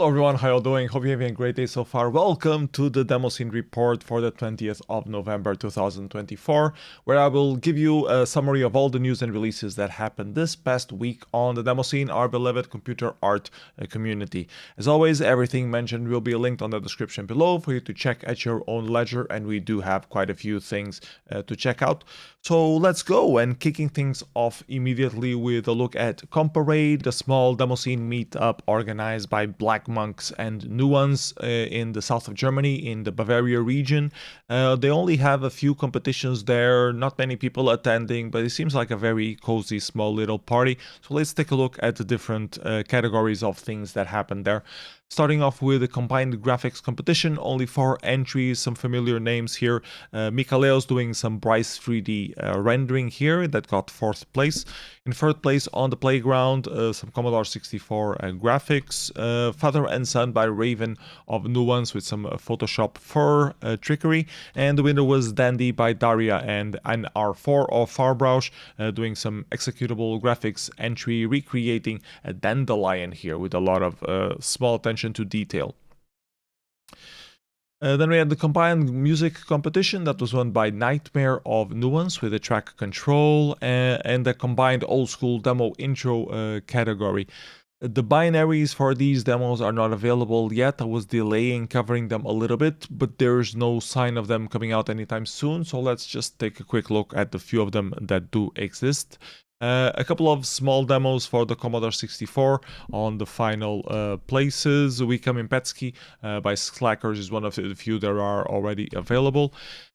Hello everyone, how you doing? Hope you're having a great day so far. Welcome to the Demoscene report for the 20th of November 2024, where I will give you a summary of all the news and releases that happened this past week on the Demoscene, our beloved computer art community. As always, everything mentioned will be linked on the description below for you to check at your own leisure, and we do have quite a few things to check out. So let's go, and kicking things off immediately with a look at Comparade, the small Demoscene meetup organized by Black Monks and Nuance in the south of Germany, in the Bavaria region. They only have a few competitions there, not many people attending, but it seems like a very cozy, small little party. So let's take a look at the different categories of things that happened there. Starting off with a combined graphics competition, only 4 entries, some familiar names here. Mikaleos doing some Bryce 3D rendering here, that got 4th place. In 3rd place on the playground, some Commodore 64 graphics. Father and Son by Raven of Nuance with some Photoshop fur trickery. And the winner was Dandy by Daria and an R4 of Farbroush, doing some executable graphics entry, recreating a dandelion here with a lot of small attention to detail. Then we had the combined music competition that was won by Nightmare of Nuance with a track control and the combined old school demo intro category. The binaries for these demos are not available yet. I was delaying covering them a little bit, but there's no sign of them coming out anytime soon. So let's just take a quick look at the few of them that do exist. A couple of small demos for the Commodore 64 on the final places. We Come in Petsky by Slackers is one of the few that are already available.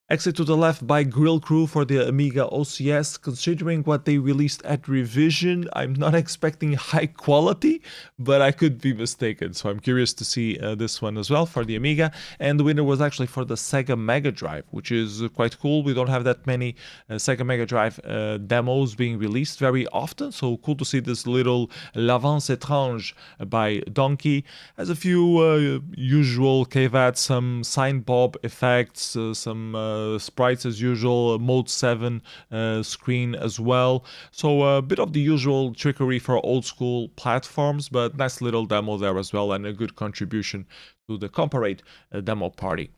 Exit to the Left by Grill Crew for the Amiga OCS. Considering what they released at Revision, I'm not expecting high quality, but I could be mistaken. So I'm curious to see this one as well for the Amiga. And the winner was actually for the Sega Mega Drive, which is quite cool. We don't have that many Sega Mega Drive demos being released very often. So cool to see this little L'Avance Étrange by Donkey. Has a few usual KVAT, some Sign Bob effects, some sprites as usual, mode 7 screen as well. So a bit of the usual trickery for old school platforms, but nice little demo there as well, and a good contribution to the Comparade demo party.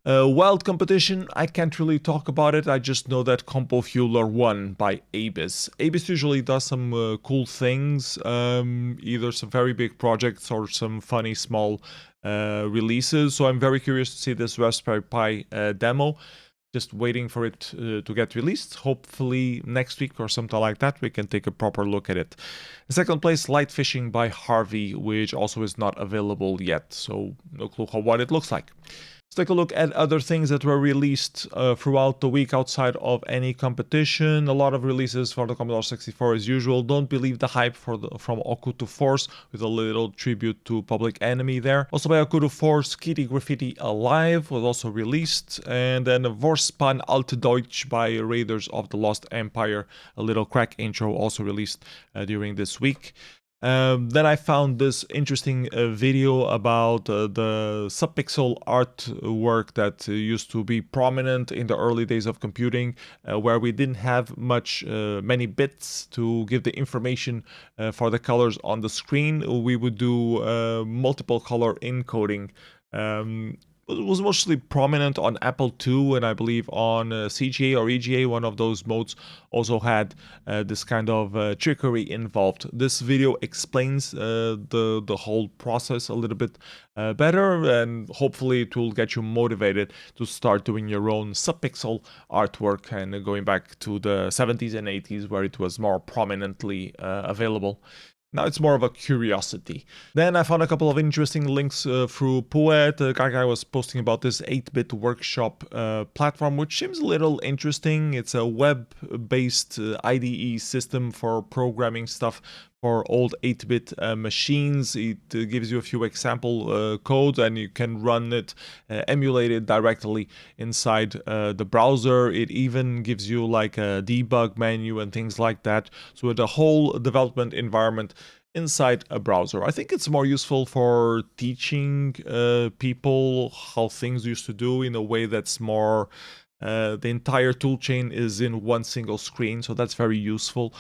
Wild competition, I can't really talk about it. I just know that Compo Fueler won by Abyss. Abyss usually does some cool things, either some very big projects or some funny small releases. So I'm very curious to see this Raspberry Pi demo. Just waiting for it to get released. Hopefully next week or something like that, we can take a proper look at it. In 2nd place, Light Fishing by Harvey, which also is not available yet. So no clue what it looks like. Let's take a look at other things that were released throughout the week outside of any competition. A lot of releases for the Commodore 64 as usual. Don't believe the hype from Okuto Force with a little tribute to Public Enemy there. Also by Okuto Force, Kitty Graffiti Alive was also released. And then Vorspann altdeutsch by Raiders of the Lost Empire, a little crack intro also released during this week. Then I found this interesting video about the subpixel artwork that used to be prominent in the early days of computing, where we didn't have many bits to give the information for the colors on the screen. We would do multiple color encoding. It was mostly prominent on Apple II, and I believe on CGA or EGA, one of those modes also had this kind of trickery involved. This video explains the whole process a little bit better, and hopefully it will get you motivated to start doing your own subpixel artwork and going back to the 70s and 80s where it was more prominently available. Now it's more of a curiosity. Then I found a couple of interesting links through Poet. Guy was posting about this 8-bit workshop platform, which seems a little interesting. It's a web-based IDE system for programming stuff for old 8-bit machines. It gives you a few example codes, and you can run it, emulate it directly inside the browser. It even gives you like a debug menu and things like that. So the whole development environment inside a browser. I think it's more useful for teaching people how things used to do in a way that's more the entire toolchain is in one single screen, so that's very useful.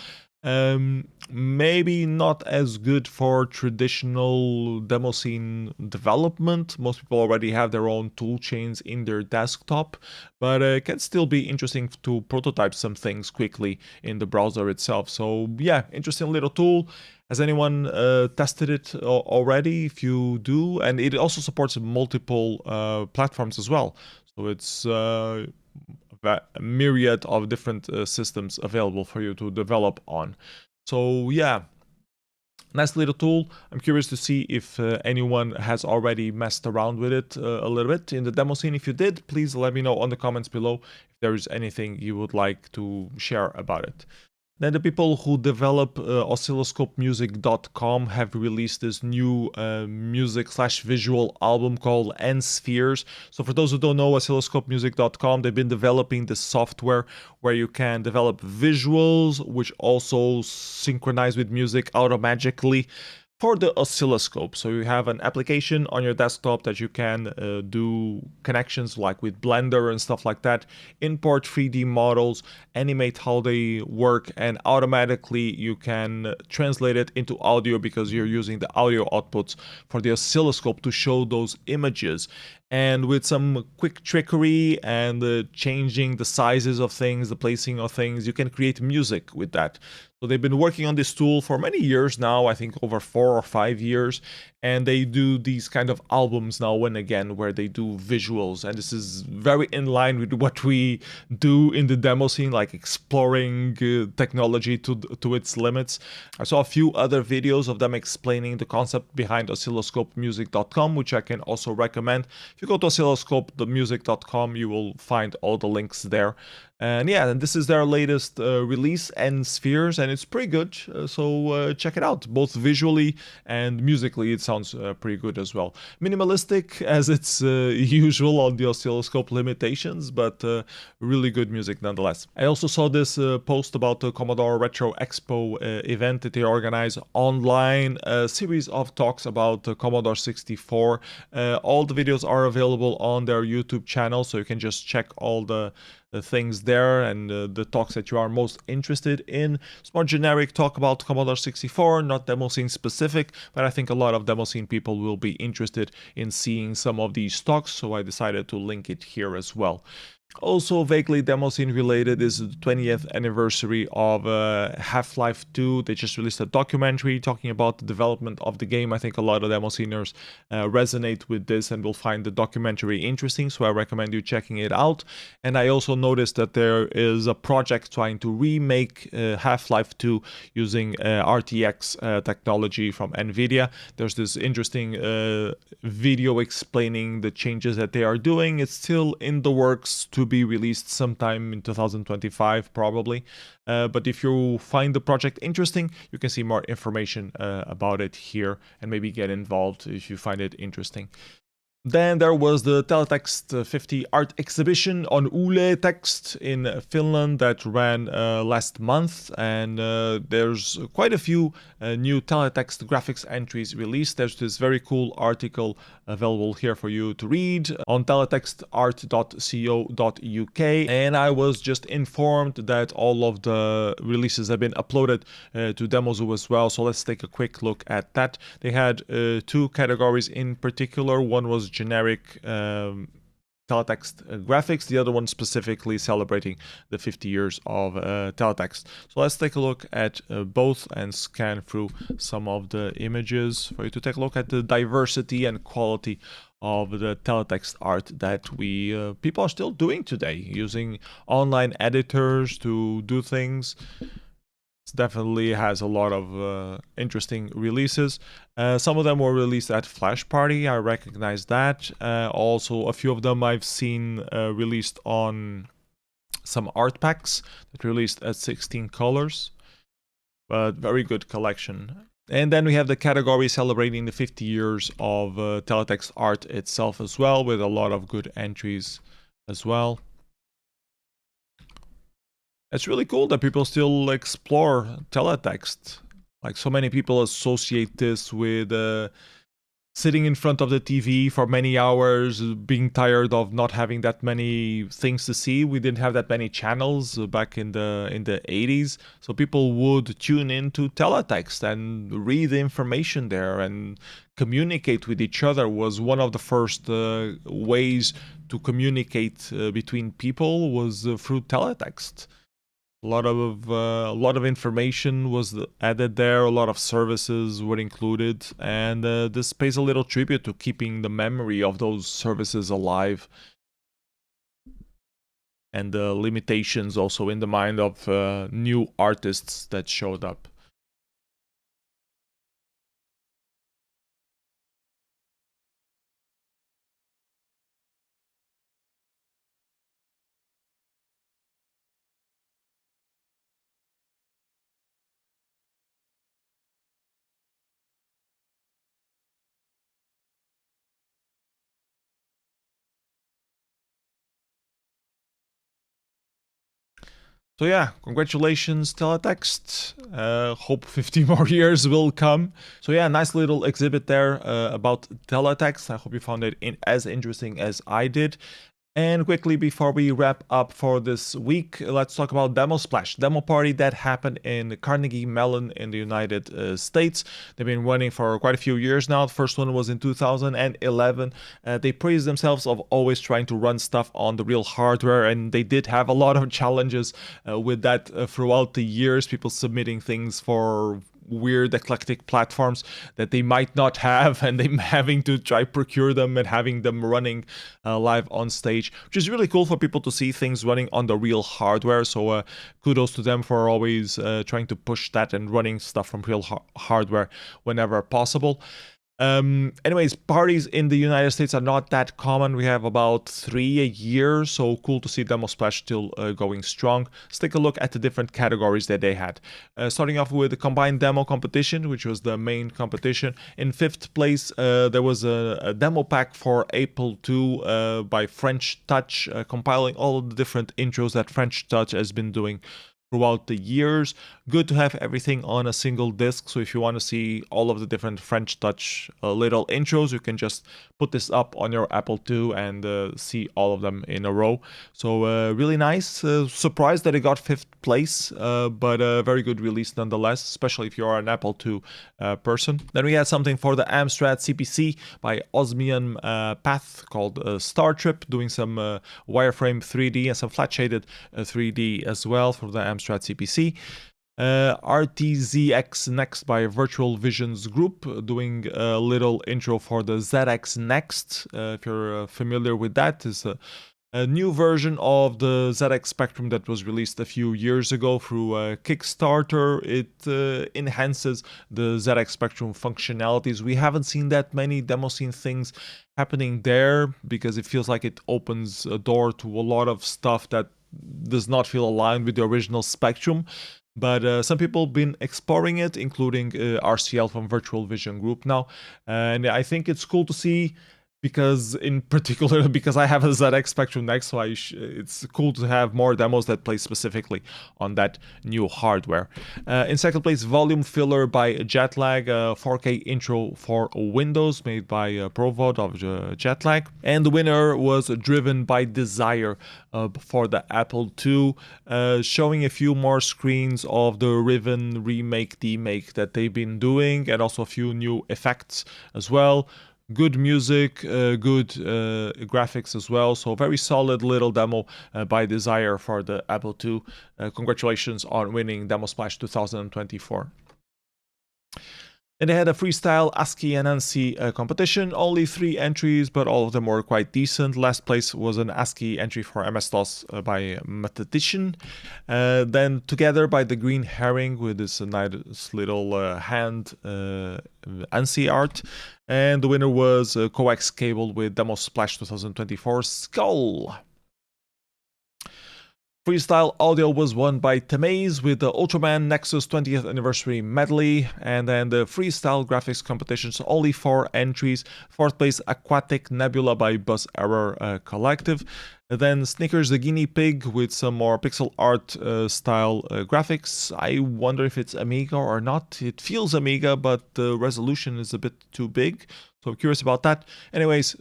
Maybe not as good for traditional Demoscene development. Most people already have their own tool chains in their desktop, but it can still be interesting to prototype some things quickly in the browser itself. So yeah, interesting little tool. Has anyone tested it already? If you do, and it also supports multiple platforms as well. So it's a myriad of different systems available for you to develop on. So yeah, nice little tool. I'm curious to see if anyone has already messed around with it a little bit in the demo scene. If you did, please let me know on the comments below if there is anything you would like to share about it. Then the people who develop oscilloscopemusic.com have released this new music/visual album called Spheres. So for those who don't know, oscilloscopemusic.com, they've been developing this software where you can develop visuals which also synchronize with music automatically for the oscilloscope. So you have an application on your desktop that you can do connections like with Blender and stuff like that, import 3D models, animate how they work, and automatically you can translate it into audio because you're using the audio outputs for the oscilloscope to show those images. And with some quick trickery and changing the sizes of things, the placing of things, you can create music with that. So they've been working on this tool for many years now, I think over 4 or 5 years, and they do these kind of albums now and again where they do visuals, and this is very in line with what we do in the demo scene, like exploring technology to its limits. I saw a few other videos of them explaining the concept behind oscilloscopemusic.com, which I can also recommend. If you go to oscilloscopemusic.com, you will find all the links there. And yeah, and this is their latest release, Spheres, and it's pretty good. So check it out. Both visually and musically, it sounds pretty good as well. Minimalistic, as it's usual on the oscilloscope limitations, but really good music nonetheless. I also saw this post about the Commodore Retro Expo event that they organize online, a series of talks about the Commodore 64. All the videos are available on their YouTube channel, so you can just check all the things there and the talks that you are most interested in. It's more generic talk about Commodore 64, not Demoscene specific, but I think a lot of Demoscene people will be interested in seeing some of these talks, so I decided to link it here as well. Also vaguely Demoscene related is the 20th anniversary of Half-Life 2. They just released a documentary talking about the development of the game. I think a lot of Demosceners resonate with this and will find the documentary interesting, so I recommend you checking it out. And I also noticed that there is a project trying to remake Half-Life 2 using RTX technology from NVIDIA. There's this interesting video explaining the changes that they are doing. It's still in the works to be released sometime in 2025 probably, but if you find the project interesting, you can see more information about it here and maybe get involved if you find it interesting. Then there was the Teletext 50 art exhibition on Yle Text in Finland that ran last month, and there's quite a few new Teletext graphics entries released. There's this very cool article available here for you to read on teletextart.co.uk, and I was just informed that all of the releases have been uploaded to Demozoo as well, so let's take a quick look at that. They had two categories in particular. One was generic teletext graphics, the other one specifically celebrating the 50 years of teletext. So let's take a look at both and scan through some of the images for you to take a look at the diversity and quality of the teletext art that we people are still doing today, using online editors to do things. Definitely has a lot of interesting releases. Some of them were released at Flash Party, I recognize that. Also, a few of them I've seen released on some art packs that released at 16 colors, but very good collection. And then we have the category celebrating the 50 years of teletext art itself as well, with a lot of good entries as well. It's really cool that people still explore teletext. Like, so many people associate this with sitting in front of the TV for many hours, being tired of not having that many things to see. We didn't have that many channels back in the 80s, so people would tune in to Teletext and read the information there, and communicate with each other was one of the first ways to communicate between people was through Teletext. A lot of information was added there. A lot of services were included, and this pays a little tribute to keeping the memory of those services alive, and the limitations also in the mind of new artists that showed up. So yeah, congratulations, Teletext. Hope 50 more years will come. So yeah, nice little exhibit there about Teletext. I hope you found it as interesting as I did. And quickly, before we wrap up for this week, let's talk about Demosplash, demo party that happened in Carnegie Mellon in the United States. They've been running for quite a few years now. The first one was in 2011. They praised themselves of always trying to run stuff on the real hardware, and they did have a lot of challenges with that throughout the years. People submitting things for weird eclectic platforms that they might not have, and them having to try procure them and having them running live on stage, which is really cool for people to see things running on the real hardware. So kudos to them for always trying to push that and running stuff from real hardware whenever possible. Anyways, parties in the United States are not that common. We have about 3 a year, so cool to see Demosplash still going strong. Let's take a look at the different categories that they had. Starting off with the combined demo competition, which was the main competition. In 5th place, there was a demo pack for Apple II by French Touch, compiling all of the different intros that French Touch has been doing throughout the years. Good to have everything on a single disc, so if you want to see all of the different French Touch little intros, you can just put this up on your Apple II and see all of them in a row. So really nice. Surprised that it got 5th place, but a very good release nonetheless, especially if you are an Apple II person. Then we had something for the Amstrad CPC by Osmium Path called Star Trip, doing some wireframe 3D and some flat shaded 3D as well for the Amstrad CPC. RTZX Next by Virtual Visions Group, doing a little intro for the ZX Next. If you're familiar with that, is a new version of the ZX Spectrum that was released a few years ago through Kickstarter. It enhances the ZX Spectrum functionalities. We haven't seen that many Demoscene things happening there because it feels like it opens a door to a lot of stuff that does not feel aligned with the original Spectrum. But some people have been exploring it, including RCL from Virtual Vision Group now. And I think it's cool to see, because in particular, because I have a ZX Spectrum Next, so it's cool to have more demos that play specifically on that new hardware. In 2nd place, Volume Filler by Jetlag, 4K intro for Windows, made by Provod of Jetlag. And the winner was Driven by Desire for the Apple II, showing a few more screens of the Riven remake, demake that they've been doing, and also a few new effects as well. Good music, good graphics as well. So very solid little demo by Desire for the Apple II. Congratulations on winning Demosplash 2024. And they had a freestyle ASCII and ANSI competition. Only 3 entries, but all of them were quite decent. Last place was an ASCII entry for MS-DOS by Mathematician. Then Together by the Green Herring with this nice little hand ANSI art. And the winner was Coax Cable with Demosplash 2024 Skull. Freestyle audio was won by Temaze with the Ultraman Nexus 20th Anniversary Medley, and then the Freestyle Graphics competitions, only 4 entries. 4th place, Aquatic Nebula by Buzz Error Collective. Then Snickers the Guinea Pig with some more pixel art style graphics. I wonder if it's Amiga or not. It feels Amiga, but the resolution is a bit too big. So I'm curious about that. Anyways,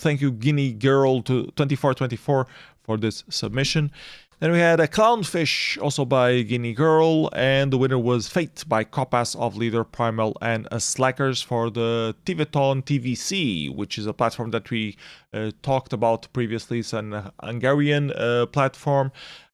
thank you Guinea Girl to 2424 for this submission. Then we had a Clownfish, also by Guinea Girl, and the winner was Fate by Copas of Leader, Primal, and Slackers for the Tiveton TVC, which is a platform that we talked about previously. It's an Hungarian platform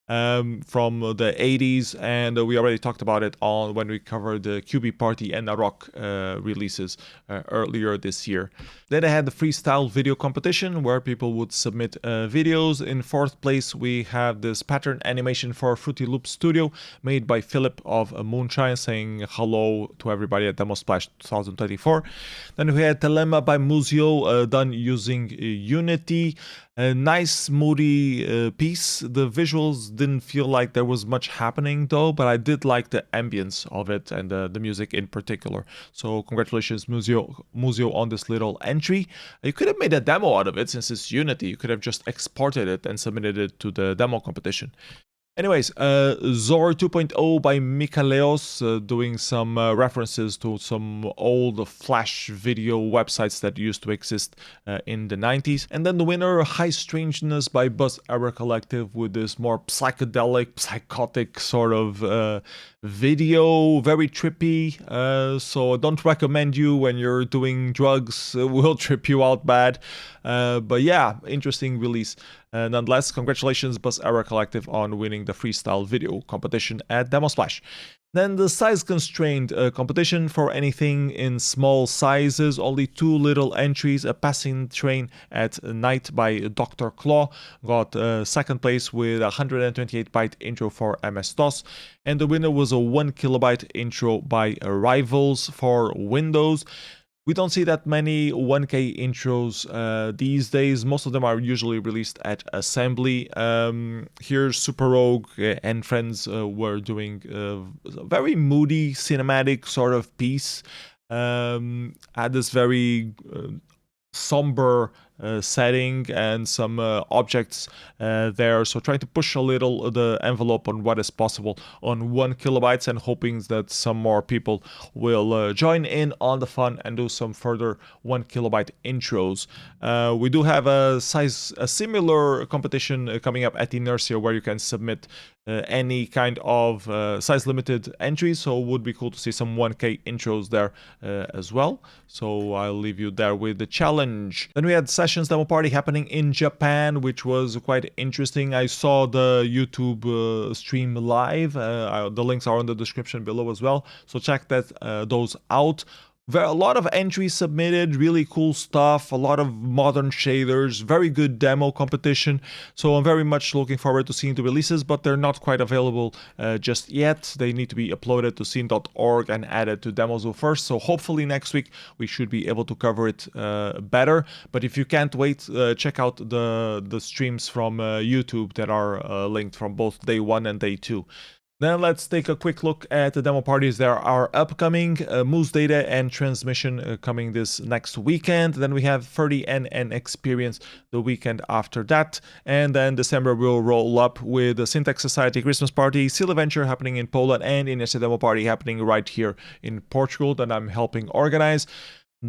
from the 80s, and we already talked about it on when we covered the QB Party and Rock releases earlier this year. Then I had the freestyle video competition where people would submit videos. In 4th place we have this pattern animation for Fruity Loop Studio made by Philip of Moonshine, saying hello to everybody at Demosplash 2024. Then we had Telemma by Muzio, done using Unity. A nice moody piece. The visuals didn't feel like there was much happening though, but I did like the ambience of it and the music in particular. So congratulations Muzio on this little entry. You could have made a demo out of it since it's Unity. You could have just exported it and submitted it to the demo competition. Anyways, Zor 2.0 by Mikaleos, doing some references to some old Flash video websites that used to exist in the 90s. And then the winner, High Strangeness by Buzz Error Collective, with this more psychedelic, psychotic sort of video, very trippy. So don't recommend you when you're doing drugs, it will trip you out bad. But yeah, interesting release. Nonetheless, congratulations Buzz Error Collective on winning the freestyle video competition at Demosplash. Then the size constrained competition for anything in small sizes, only 2 little entries. A Passing Train at Night by Dr. Claw got 2nd place with a 128-byte intro for MS-DOS, and the winner was a 1 kilobyte intro by Rivals for Windows. We don't see that many 1K intros these days. Most of them are usually released at assembly. Here, Super Rogue and friends were doing a very moody, cinematic sort of piece. Had this very somber setting and some objects there, so trying to push a little the envelope on what is possible on 1 kilobytes, and hoping that some more people will join in on the fun and do some further 1 kilobyte intros. We do have a similar competition coming up at Inertia where you can submit any kind of size limited entries, so it would be cool to see some 1K intros there as well. So I'll leave you there with the challenge. Then we had Sessions Demo Party happening in Japan, which was quite interesting. I saw the YouTube stream live. The links are in the description below as well, so check those out. A lot of entries submitted, really cool stuff, a lot of modern shaders, very good demo competition. So I'm very much looking forward to seeing the releases, but they're not quite available just yet. They need to be uploaded to scene.org and added to Demozoo first. So hopefully next week we should be able to cover it better. But if you can't wait, check out the streams from YouTube that are linked from both day 1 and day 2. Then let's take a quick look at the demo parties that are upcoming. Moose Data and Transmission coming this next weekend. Then we have 30NN Experience the weekend after that. And then December will roll up with the Syntax Society Christmas Party, Seal Adventure happening in Poland, and Inertia Demo Party happening right here in Portugal that I'm helping organize.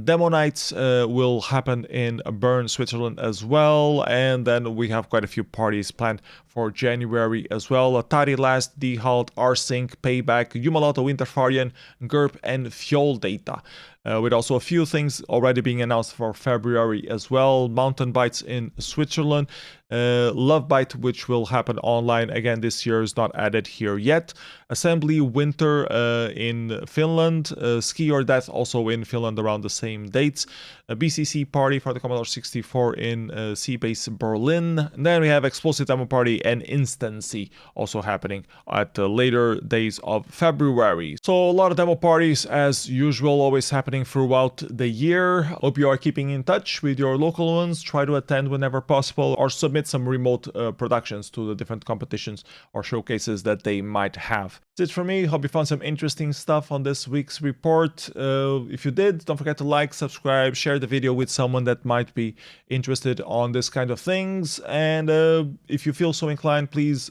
Demo nights will happen in Bern, Switzerland as well, and then we have quite a few parties planned for January as well. Atari Last, D-Halt, R-Sync, Payback, Jumalauta Winterfarien, GURP, and Fjol Data. With also a few things already being announced for February as well. Mountain Bites in Switzerland, Love Bite, which will happen online again this year, is not added here yet. Assembly Winter in Finland, Ski or Death also in Finland around the same dates. A BCC party for the Commodore 64 in C-Base Berlin. And then we have Explosive Demo Party and Instancy also happening at the later days of February. So a lot of demo parties as usual, always happening happening throughout the year. Hope you are keeping in touch with your local ones. Try to attend whenever possible or submit some remote productions to the different competitions or showcases that they might have. That's it for me. Hope you found some interesting stuff on this week's report. If you did, don't forget to like, subscribe, share the video with someone that might be interested on this kind of things. And if you feel so inclined, please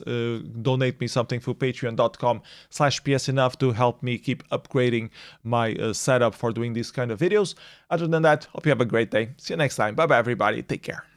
donate me something through patreon.com/psenough to help me keep upgrading my setup for doing these kind of videos. Other than that, hope you have a great day. See you next time. Bye bye everybody. Take care.